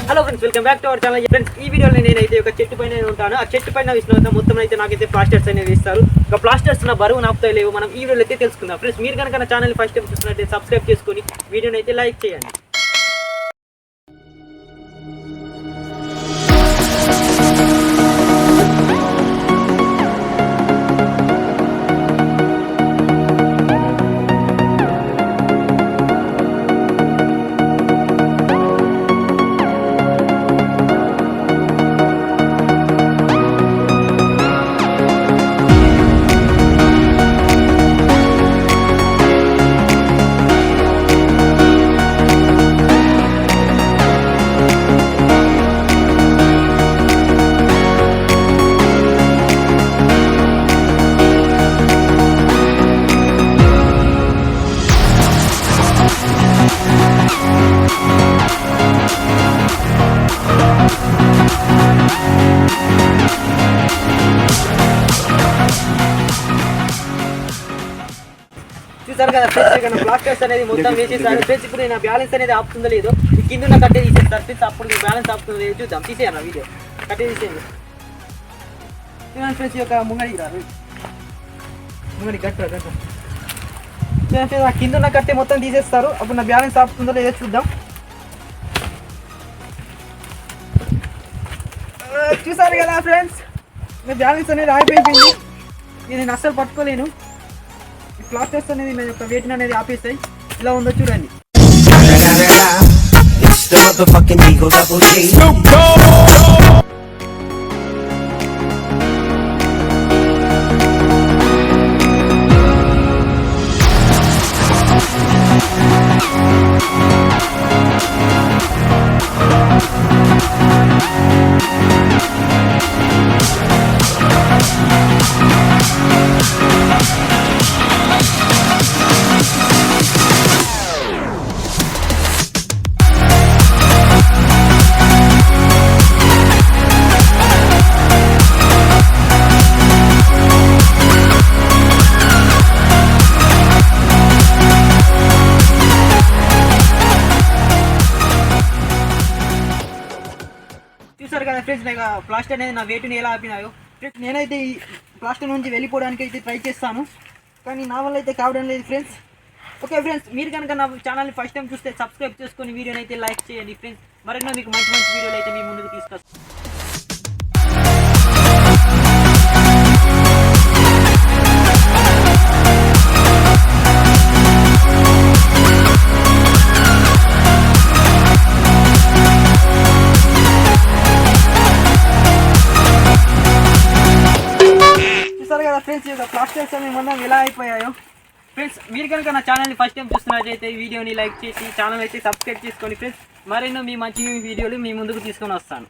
Hello friends, welcome back to our channel. Friends, ఈ వీడియోలో నేనైతే ఒక చెట్టు పైన ఉంటాను. ఆ చెట్టు పైన విష్ణువుతో మొత్తం అయితే నాకైతే ప్లాస్టర్స్ అనేవి ఇస్తారు. ఒక ప్లాస్టర్స్ నా బరువు నాపుతాయి లేవు, మనం ఈ వీడియోలో అయితే తెలుసుకుందాం. ఫ్రెండ్స్, మీరు కనుక నా ఛానల్ ఫస్ట్ టైం చూస్తున్నట్లయితే సబ్స్క్రైబ్ చేసుకొని వీడియోని అయితే లైక్ చేయండి. చూసారు కదా ఫ్రెండ్స్, ఇక్కడ ప్లాస్టర్స్ అనేది మొత్తం వేసేసారు. ఫ్రెండ్స్, ఇప్పుడు నా బ్యాలెన్స్ అనేది ఆపుతుందో లేదో కింద ఉన్న కట్టే తీసేస్తారు. ఫ్రెండ్స్, అప్పుడు బ్యాలెన్స్ ఆపుతుందో లేదో చూద్దాం. తీసేయన్న వీడియో కట్టే తీసేయండి. చూడండి ఫ్రెండ్స్, యొక్క ముంగడికి రాదు, ముంగడి కట్టరా కట్ట. చూడండి, నా కింద ఉన్న కట్టే మొత్తం తీసేస్తారు. అప్పుడు నా బ్యాలెన్స్ ఆపుతుందో లేదో చూద్దాం. చూసారు కదా ఫ్రెండ్స్, నా బ్యాలెన్స్ అనేది ఆగిపోయింది. ఇది నేను అస్సలు పట్టుకోలేను. ప్లాస్టర్స్ అనేది నా యొక్క వెయిట్ అనేది ఆపేస్తాయి. ఇలా ఉందో చూడండి. చూసారు కదా ఫ్రెండ్స్, నాకు ప్లాస్టర్ అనేది నా వెయిట్ని ఎలా ఆపినాయో. ఫ్రెండ్స్, నేనైతే ఈ ప్లాస్టర్ నుంచి వెళ్ళిపోవడానికి అయితే ట్రై చేస్తాను, కానీ నా వల్ల అయితే కావడం లేదు ఫ్రెండ్స్. ఓకే ఫ్రెండ్స్, మీరు కనుక నా ఛానల్ని ఫస్ట్ టైం చూస్తే సబ్స్క్రైబ్ చేసుకొని వీడియోని అయితే లైక్ చేయండి ఫ్రెండ్స్. మరెన్నో మీకు మంచి మంచి వీడియోలు అయితే మీ ముందుకు తీసుకొస్తాను. ఫ్రెండ్స్, ఈ ప్లాస్టర్స్ అన్ని మొత్తం ఎలా అయిపోయాయో. ఫ్రెండ్స్, మీరు కనుక నా ఛానల్ని ఫస్ట్ టైం చూస్తున్నట్లయితే ఈ వీడియోని లైక్ చేసి ఛానల్ అయితే సబ్స్క్రైబ్ చేసుకోండి ఫ్రెండ్స్. మరెన్నో మీ మంచి వీడియోలు మీ ముందుకు తీసుకొని వస్తాను.